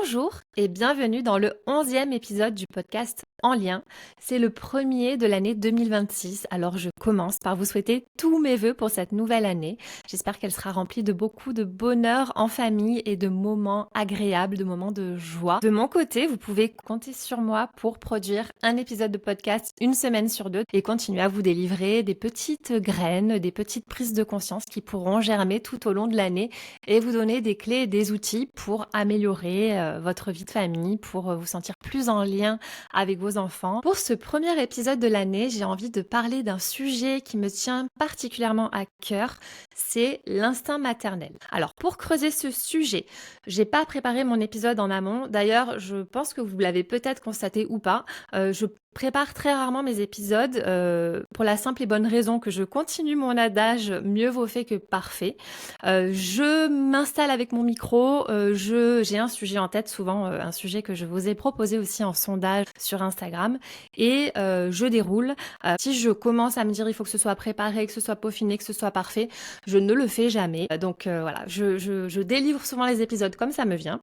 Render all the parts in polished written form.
Bonjour et bienvenue dans le 11e épisode du podcast En Lien. C'est le premier de l'année 2026, alors je commence par vous souhaiter tous mes vœux pour cette nouvelle année. J'espère qu'elle sera remplie de beaucoup de bonheur en famille et de moments agréables, de moments de joie. De mon côté, vous pouvez compter sur moi pour produire un épisode de podcast une semaine sur deux et continuer à vous délivrer des petites graines, des petites prises de conscience qui pourront germer tout au long de l'année et vous donner des clés et des outils pour améliorer votre vie de famille, pour vous sentir plus en lien avec vos enfants. Pour ce premier épisode de l'année, j'ai envie de parler d'un sujet qui me tient particulièrement à cœur, c'est l'instinct maternel. Alors pour creuser ce sujet, j'ai pas préparé mon épisode en amont. D'ailleurs, je pense que vous l'avez peut-être constaté ou pas. Je prépare très rarement mes épisodes pour la simple et bonne raison que je continue mon adage mieux vaut fait que parfait. Je m'installe avec mon micro, j'ai un sujet en tête, souvent un sujet que je vous ai proposé aussi en sondage sur Instagram et je déroule. Si je commence à me dire il faut que ce soit préparé, que ce soit peaufiné, que ce soit parfait, je ne le fais jamais. Donc voilà, je délivre souvent les épisodes comme ça me vient.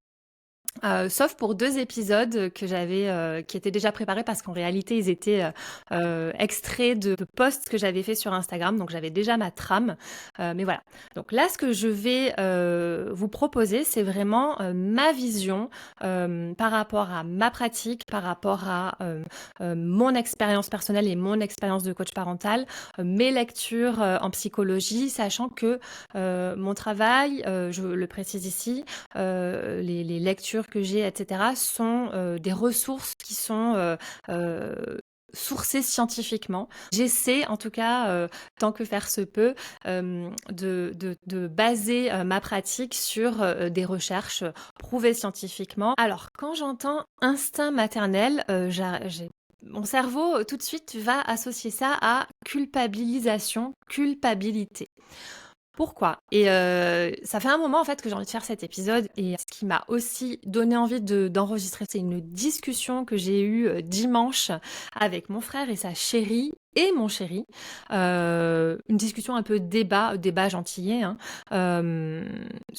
Sauf pour 2 épisodes que j'avais, qui étaient déjà préparés parce qu'en réalité ils étaient extraits de posts que j'avais fait sur Instagram, donc j'avais déjà ma trame. Mais voilà. Donc là, ce que je vais vous proposer, c'est vraiment ma vision par rapport à ma pratique, par rapport à mon expérience personnelle et mon expérience de coach parental, mes lectures en psychologie, sachant que mon travail, je le précise ici, les lectures que j'ai, etc., sont des ressources qui sont sourcées scientifiquement. J'essaie, en tout cas, tant que faire se peut, de baser ma pratique sur des recherches prouvées scientifiquement. Alors, quand j'entends instinct maternel, mon cerveau, tout de suite, va associer ça à culpabilisation, culpabilité. Pourquoi? Et ça fait un moment en fait que j'ai envie de faire cet épisode et ce qui m'a aussi donné envie d'enregistrer, c'est une discussion que j'ai eue dimanche avec mon frère et sa chérie et mon chéri. Une discussion un peu débat gentillet, hein,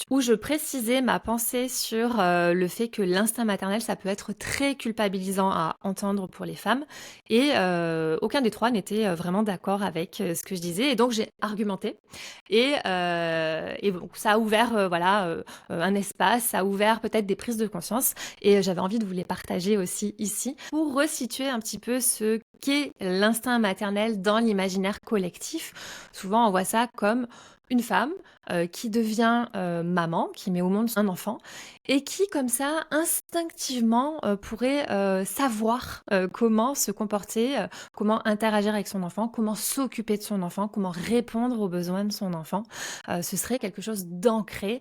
où je précisais ma pensée sur le fait que l'instinct maternel, ça peut être très culpabilisant à entendre pour les femmes et aucun des trois n'était vraiment d'accord avec ce que je disais et donc j'ai argumenté. Et bon, ça a ouvert un espace, ça a ouvert peut-être des prises de conscience et j'avais envie de vous les partager aussi ici pour resituer un petit peu ce qu'est l'instinct maternel dans l'imaginaire collectif. Souvent on voit ça comme une femme qui devient maman, qui met au monde un enfant et qui comme ça instinctivement pourrait savoir comment se comporter, comment interagir avec son enfant, comment s'occuper de son enfant, comment répondre aux besoins de son enfant. Ce serait quelque chose d'ancré,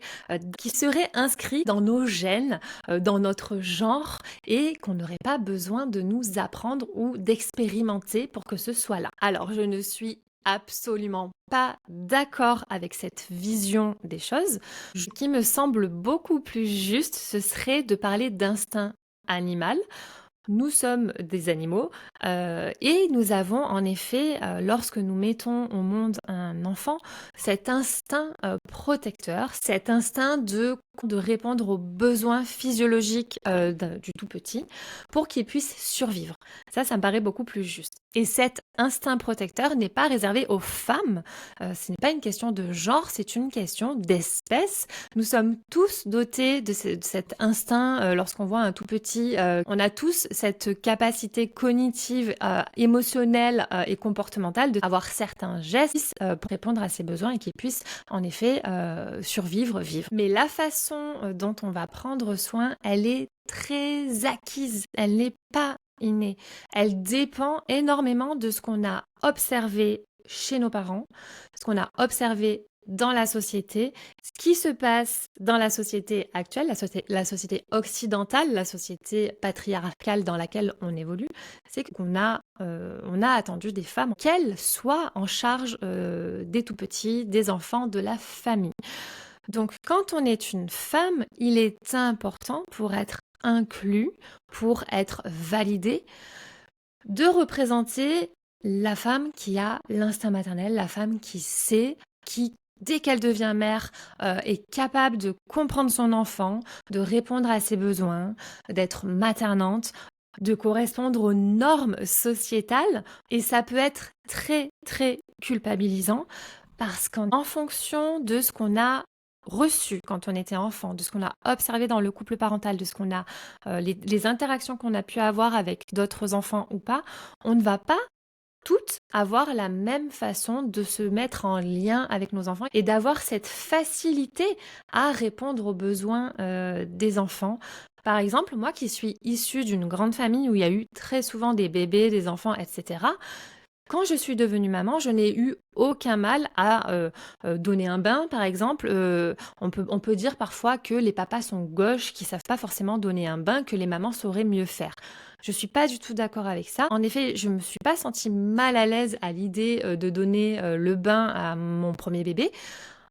qui serait inscrit dans nos gènes, dans notre genre, et qu'on n'aurait pas besoin de nous apprendre ou d'expérimenter pour que ce soit là. Alors, je ne suis absolument pas d'accord avec cette vision des choses. Ce qui me semble beaucoup plus juste, ce serait de parler d'instinct animal. Nous sommes des animaux et nous avons en effet, lorsque nous mettons au monde un enfant, cet instinct protecteur, cet instinct de répondre aux besoins physiologiques du tout petit pour qu'il puisse survivre. Ça me paraît beaucoup plus juste. Et cet instinct protecteur n'est pas réservé aux femmes. Ce n'est pas une question de genre, c'est une question d'espèce. Nous sommes tous dotés de cet instinct lorsqu'on voit un tout petit. On a tous cette capacité cognitive, émotionnelle et comportementale d'avoir certains gestes pour répondre à ses besoins et qu'ils puissent en effet survivre, vivre. Mais la façon dont on va prendre soin, elle est très acquise, elle n'est pas innée. Elle dépend énormément de ce qu'on a observé chez nos parents, ce qu'on a observé dans la société, ce qui se passe dans la société actuelle, la société occidentale, la société patriarcale dans laquelle on évolue, c'est qu'on on a attendu des femmes qu'elles soient en charge des tout petits, des enfants, de la famille. Donc quand on est une femme, il est important pour être inclus, pour être validé, de représenter la femme qui a l'instinct maternel, la femme qui sait, qui dès qu'elle devient mère, est capable de comprendre son enfant, de répondre à ses besoins, d'être maternante, de correspondre aux normes sociétales. Et ça peut être très, très culpabilisant parce qu'en fonction de ce qu'on a reçu quand on était enfant, de ce qu'on a observé dans le couple parental, de ce qu'on a, les interactions qu'on a pu avoir avec d'autres enfants ou pas, on ne va pas toutes avoir la même façon de se mettre en lien avec nos enfants et d'avoir cette facilité à répondre aux besoins des enfants. Par exemple, moi qui suis issue d'une grande famille où il y a eu très souvent des bébés, des enfants, etc., quand je suis devenue maman, je n'ai eu aucun mal à donner un bain, par exemple. On peut dire parfois que les papas sont gauches, qui savent pas forcément donner un bain, que les mamans sauraient mieux faire. Je suis pas du tout d'accord avec ça. En effet, je me suis pas sentie mal à l'aise à l'idée de donner le bain à mon premier bébé.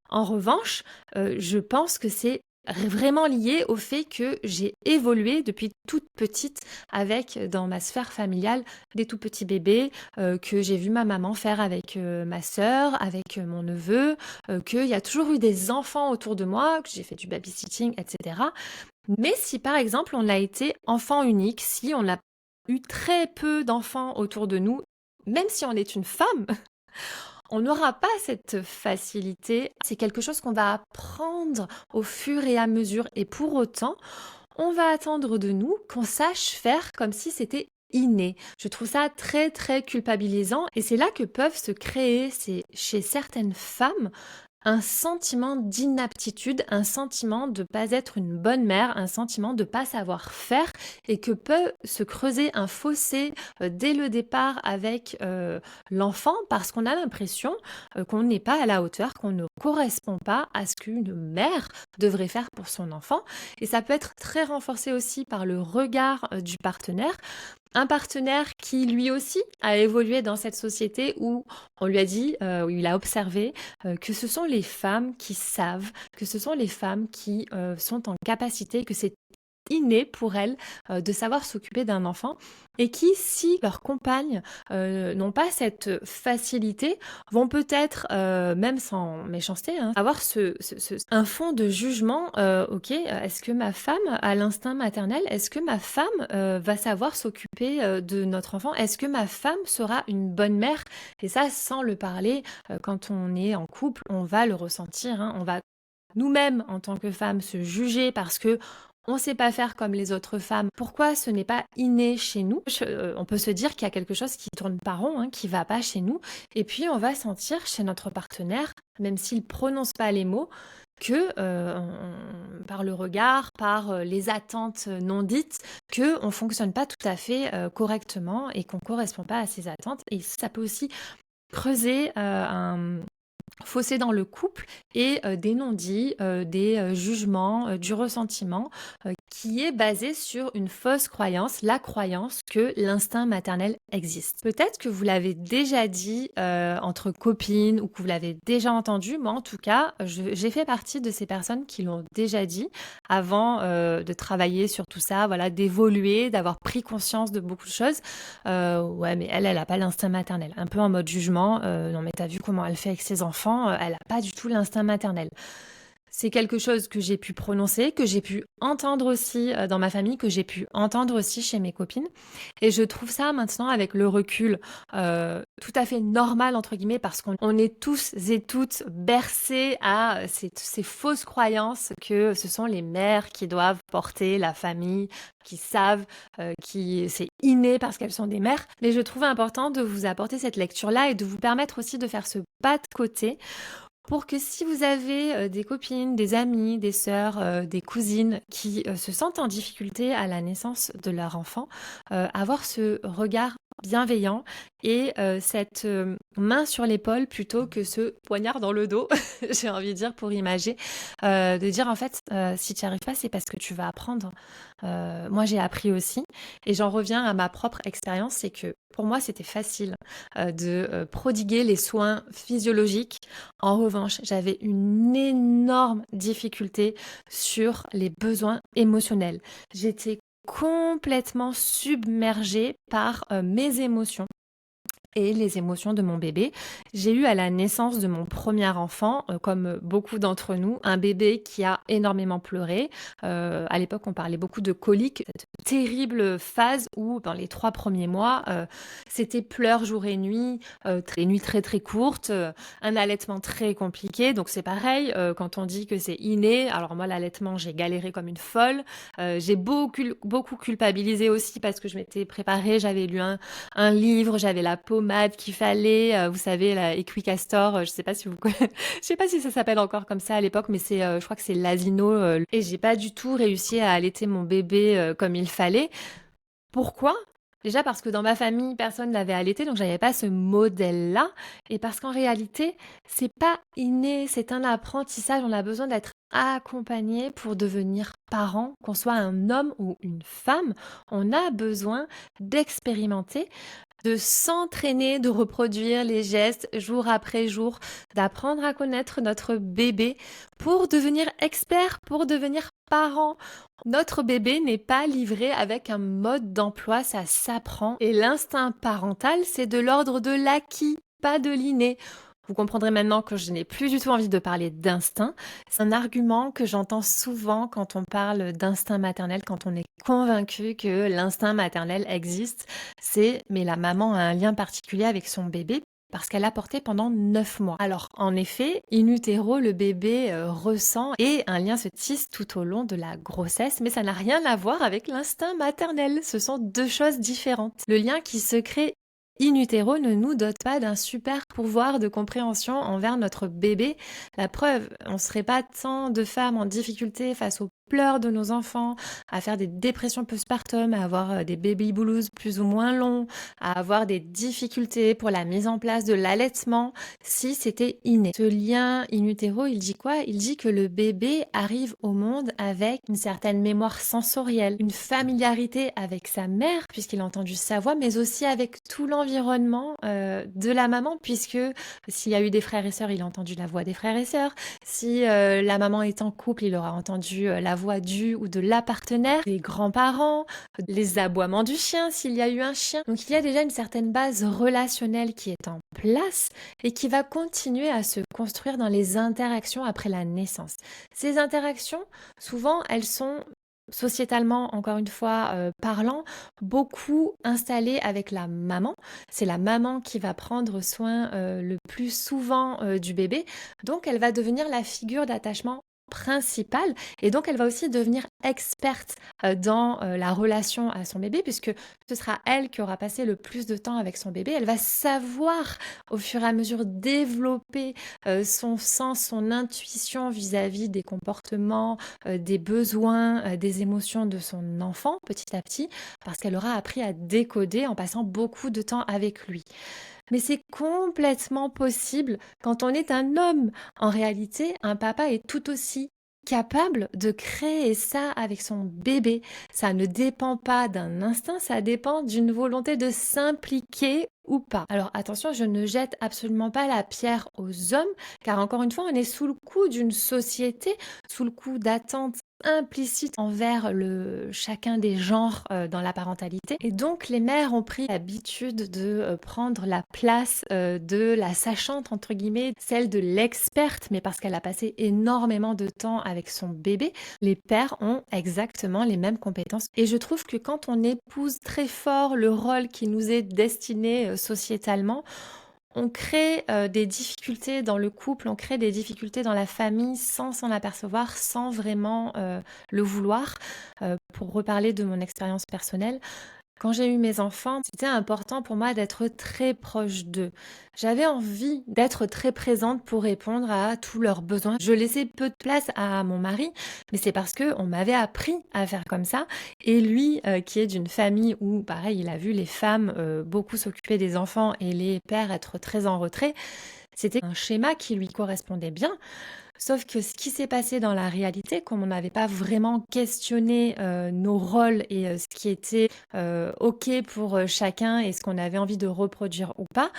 En revanche, je pense que c'est vraiment lié au fait que j'ai évolué depuis toute petite avec, dans ma sphère familiale, des tout petits bébés, que j'ai vu ma maman faire avec ma sœur, avec mon neveu, qu'il y a toujours eu des enfants autour de moi, que j'ai fait du babysitting, etc. Mais si par exemple on a été enfant unique, si on a eu très peu d'enfants autour de nous, même si on est une femme, on n'aura pas cette facilité. C'est quelque chose qu'on va apprendre au fur et à mesure. Et pour autant, on va attendre de nous qu'on sache faire comme si c'était inné. Je trouve ça très très culpabilisant et c'est là que peuvent se créer chez certaines femmes un sentiment d'inaptitude, un sentiment de ne pas être une bonne mère, un sentiment de ne pas savoir faire et que peut se creuser un fossé dès le départ avec l'enfant parce qu'on a l'impression qu'on n'est pas à la hauteur, qu'on ne correspond pas à ce qu'une mère devrait faire pour son enfant. Et ça peut être très renforcé aussi par le regard du partenaire. Un partenaire qui lui aussi a évolué dans cette société où on lui a dit, où il a observé que ce sont les femmes qui savent, que ce sont les femmes qui sont en capacité, que c'est inné pour elles de savoir s'occuper d'un enfant et qui, si leurs compagnes n'ont pas cette facilité, vont peut-être, même sans méchanceté, hein, avoir un fond de jugement. Ok, est-ce que ma femme a l'instinct maternel? Est-ce que ma femme va savoir s'occuper de notre enfant? Est-ce que ma femme sera une bonne mère? Et ça, sans le parler, quand on est en couple, on va le ressentir, hein. On va nous-mêmes, en tant que femmes, se juger parce que on ne sait pas faire comme les autres femmes. Pourquoi ce n'est pas inné chez nous? On peut se dire qu'il y a quelque chose qui tourne pas rond, hein, qui va pas chez nous. Et puis, on va sentir chez notre partenaire, même s'il ne prononce pas les mots, que par le regard, par les attentes non dites, qu'on ne fonctionne pas tout à fait correctement et qu'on ne correspond pas à ces attentes. Et ça peut aussi creuser un fossé dans le couple et des non-dits, des jugements, du ressentiment qui est basé sur une fausse croyance, la croyance que l'instinct maternel existe. Peut-être que vous l'avez déjà dit entre copines ou que vous l'avez déjà entendu. Moi, en tout cas, j'ai fait partie de ces personnes qui l'ont déjà dit avant de travailler sur tout ça, voilà, d'évoluer, d'avoir pris conscience de beaucoup de choses. Ouais, mais elle n'a pas l'instinct maternel. Un peu en mode jugement. Non, mais t'as vu comment elle fait avec ses enfants? Elle n'a pas du tout l'instinct maternel. C'est quelque chose que j'ai pu prononcer, que j'ai pu entendre aussi dans ma famille, que j'ai pu entendre aussi chez mes copines. Et je trouve ça maintenant, avec le recul, tout à fait normal, entre guillemets, parce qu'on est tous et toutes bercés à ces fausses croyances que ce sont les mères qui doivent porter la famille, qui savent, qui c'est inné parce qu'elles sont des mères. Mais je trouve important de vous apporter cette lecture-là et de vous permettre aussi de faire ce pas de côté pour que si vous avez des copines, des amies, des sœurs, des cousines qui se sentent en difficulté à la naissance de leur enfant, avoir ce regard bienveillant et cette main sur l'épaule plutôt que ce poignard dans le dos, j'ai envie de dire pour imager, de dire en fait, si tu n'y arrives pas, c'est parce que tu vas apprendre. Moi, j'ai appris aussi et j'en reviens à ma propre expérience, c'est que pour moi, c'était facile de prodiguer les soins physiologiques. En revanche, j'avais une énorme difficulté sur les besoins émotionnels. J'étais complètement submergée par mes émotions. et les émotions de mon bébé. J'ai eu à la naissance de mon premier enfant, comme beaucoup d'entre nous, un bébé qui a énormément pleuré. À l'époque, on parlait beaucoup de coliques, cette terrible phase où dans les 3 premiers mois, c'était pleurs jour et nuit, des nuits très, très courtes, un allaitement très compliqué. Donc c'est pareil, quand on dit que c'est inné, alors moi l'allaitement, j'ai galéré comme une folle. J'ai beaucoup culpabilisé aussi parce que je m'étais préparée, j'avais lu un livre, j'avais la pommade qu'il fallait, vous savez, la Equicastor, je sais pas si vous connaissez, je sais pas si ça s'appelle encore comme ça à l'époque, mais c'est, je crois que c'est l'Asino, et j'ai pas du tout réussi à allaiter mon bébé comme il fallait. Pourquoi? Déjà parce que dans ma famille, personne n'avait allaité, donc j'avais pas ce modèle-là. Et parce qu'en réalité, c'est pas inné, c'est un apprentissage. On a besoin d'être accompagné pour devenir parent, qu'on soit un homme ou une femme. On a besoin d'expérimenter, de s'entraîner, de reproduire les gestes jour après jour, d'apprendre à connaître notre bébé pour devenir expert, pour devenir parent. Notre bébé n'est pas livré avec un mode d'emploi, ça s'apprend. Et l'instinct parental, c'est de l'ordre de l'acquis, pas de l'inné. Vous comprendrez maintenant que je n'ai plus du tout envie de parler d'instinct. C'est un argument que j'entends souvent quand on parle d'instinct maternel, quand on est convaincu que l'instinct maternel existe. C'est, mais la maman a un lien particulier avec son bébé parce qu'elle a porté pendant 9 mois. Alors, en effet, in utero, le bébé ressent et un lien se tisse tout au long de la grossesse, mais ça n'a rien à voir avec l'instinct maternel. Ce sont deux choses différentes. Le lien qui se crée in utero ne nous dote pas d'un super pouvoir de compréhension envers notre bébé. La preuve, on ne serait pas tant de femmes en difficulté face aux pleurs de nos enfants, à faire des dépressions postpartum, à avoir des baby blues plus ou moins longs, à avoir des difficultés pour la mise en place de l'allaitement, si c'était inné. Ce lien in utero, il dit quoi? Il dit que le bébé arrive au monde avec une certaine mémoire sensorielle, une familiarité avec sa mère, puisqu'il a entendu sa voix, mais aussi avec tout l'environnement de la maman, puisque s'il y a eu des frères et sœurs, il a entendu la voix des frères et sœurs. Si la maman est en couple, il aura entendu la voix du ou de la partenaire, les grands-parents, les aboiements du chien s'il y a eu un chien. Donc il y a déjà une certaine base relationnelle qui est en place et qui va continuer à se construire dans les interactions après la naissance. Ces interactions, souvent, elles sont sociétalement, encore une fois, parlant, beaucoup installées avec la maman. C'est la maman qui va prendre soin le plus souvent du bébé. Donc, elle va devenir la figure d'attachement principale et donc elle va aussi devenir experte dans la relation à son bébé puisque ce sera elle qui aura passé le plus de temps avec son bébé. Elle va savoir au fur et à mesure développer son sens, son intuition vis-à-vis des comportements, des besoins, des émotions de son enfant petit à petit parce qu'elle aura appris à décoder en passant beaucoup de temps avec lui. Mais c'est complètement possible quand on est un homme. En réalité, un papa est tout aussi capable de créer ça avec son bébé. Ça ne dépend pas d'un instinct, ça dépend d'une volonté de s'impliquer ou pas. Alors attention, je ne jette absolument pas la pierre aux hommes, car encore une fois, on est sous le coup d'une société, sous le coup d'attentes implicites envers chacun des genres dans la parentalité. Et donc, les mères ont pris l'habitude de prendre la place de la sachante, entre guillemets, celle de l'experte, mais parce qu'elle a passé énormément de temps avec son bébé. Les pères ont exactement les mêmes compétences. Et je trouve que quand on épouse très fort le rôle qui nous est destiné sociétalement, on crée des difficultés dans le couple, on crée des difficultés dans la famille sans s'en apercevoir, sans vraiment le vouloir. Pour reparler de mon expérience personnelle, quand j'ai eu mes enfants, c'était important pour moi d'être très proche d'eux. J'avais envie d'être très présente pour répondre à tous leurs besoins. Je laissais peu de place à mon mari, mais c'est parce que on m'avait appris à faire comme ça. Et lui, qui est d'une famille où, pareil, il a vu les femmes beaucoup s'occuper des enfants et les pères être très en retrait, c'était un schéma qui lui correspondait bien. Sauf que ce qui s'est passé dans la réalité, comme on n'avait pas vraiment questionné nos rôles et ce qui était OK pour chacun et ce qu'on avait envie de reproduire ou pas,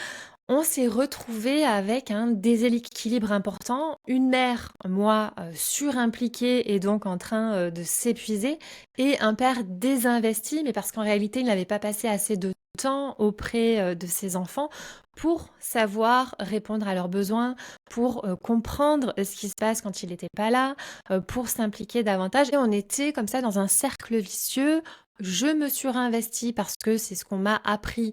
on s'est retrouvé avec un déséquilibre important. Une mère, moi, surimpliquée et donc en train de s'épuiser, et un père désinvesti, mais parce qu'en réalité, il n'avait pas passé assez de temps auprès de ses enfants pour savoir répondre à leurs besoins, pour comprendre ce qui se passe quand il n'était pas là, pour s'impliquer davantage. Et on était comme ça dans un cercle vicieux. Je me suis réinvestie parce que c'est ce qu'on m'a appris.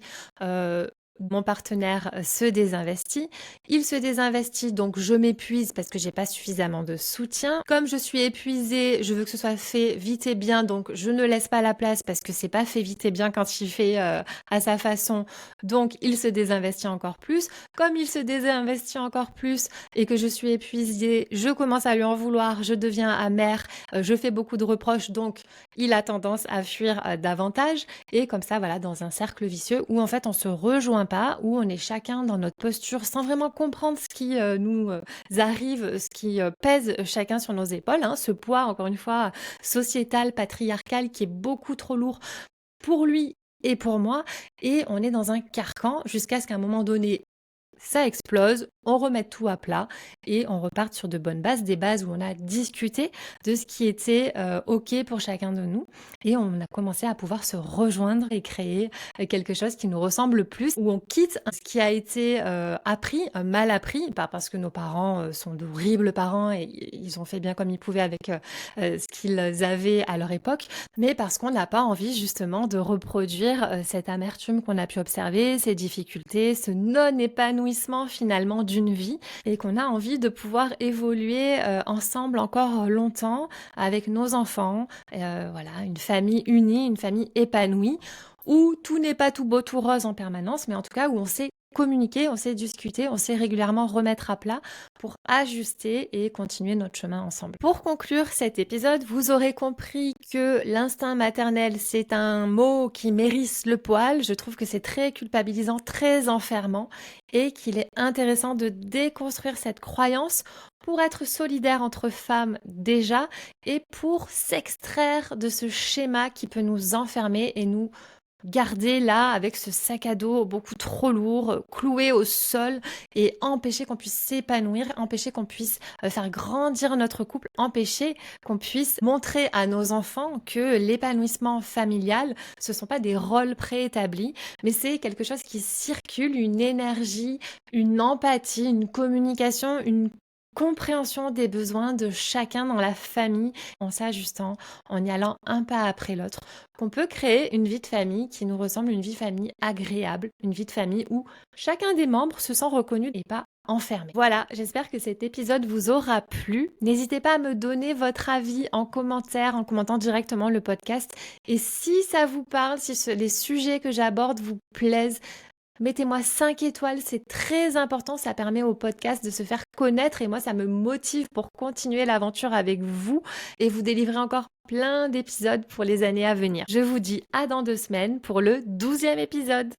Mon partenaire se désinvestit, il se désinvestit, donc je m'épuise parce que j'ai pas suffisamment de soutien. Comme je suis épuisée, je veux que ce soit fait vite et bien, donc je ne laisse pas la place parce que c'est pas fait vite et bien quand il fait à sa façon, donc il se désinvestit encore plus. Comme il se désinvestit encore plus et que je suis épuisée, je commence à lui en vouloir, je deviens amère, je fais beaucoup de reproches, donc il a tendance à fuir davantage. Et comme ça, voilà, dans un cercle vicieux où en fait on se rejoint pas, où on est chacun dans notre posture sans vraiment comprendre ce qui nous arrive, ce qui pèse chacun sur nos épaules, hein, ce poids, encore une fois, sociétal, patriarcal, qui est beaucoup trop lourd pour lui et pour moi. Et on est dans un carcan jusqu'à ce qu'à un moment donné, ça explose, on remet tout à plat et on repart sur de bonnes bases, des bases où on a discuté de ce qui était OK pour chacun de nous et on a commencé à pouvoir se rejoindre et créer quelque chose qui nous ressemble plus, où on quitte ce qui a été appris, mal appris, pas parce que nos parents sont d'horribles parents et ils ont fait bien comme ils pouvaient avec ce qu'ils avaient à leur époque, mais parce qu'on n'a pas envie justement de reproduire cette amertume qu'on a pu observer, ces difficultés, ce non-épanouissement finalement d'une vie et qu'on a envie de pouvoir évoluer ensemble encore longtemps avec nos enfants, voilà, une famille unie, une famille épanouie où tout n'est pas tout beau, tout rose en permanence, mais en tout cas où on sait communiquer, on sait discuter, on sait régulièrement remettre à plat pour ajuster et continuer notre chemin ensemble. Pour conclure cet épisode, vous aurez compris que l'instinct maternel, c'est un mot qui mérisse le poil. Je trouve que c'est très culpabilisant, très enfermant et qu'il est intéressant de déconstruire cette croyance pour être solidaire entre femmes déjà et pour s'extraire de ce schéma qui peut nous enfermer et nous garder là avec ce sac à dos beaucoup trop lourd, cloué au sol et empêcher qu'on puisse s'épanouir, empêcher qu'on puisse faire grandir notre couple, empêcher qu'on puisse montrer à nos enfants que l'épanouissement familial, ce ne sont pas des rôles préétablis, mais c'est quelque chose qui circule, une énergie, une empathie, une communication, une compréhension des besoins de chacun dans la famille, en s'ajustant, en y allant un pas après l'autre, qu'on peut créer une vie de famille qui nous ressemble, une vie de famille agréable, une vie de famille où chacun des membres se sent reconnu et pas enfermé. Voilà, j'espère que cet épisode vous aura plu. N'hésitez pas à me donner votre avis en commentaire, en commentant directement le podcast. Et si ça vous parle, si les sujets que j'aborde vous plaisent, mettez-moi 5 étoiles, c'est très important, ça permet au podcast de se faire connaître et moi ça me motive pour continuer l'aventure avec vous et vous délivrer encore plein d'épisodes pour les années à venir. Je vous dis à dans 2 semaines pour le 12e épisode.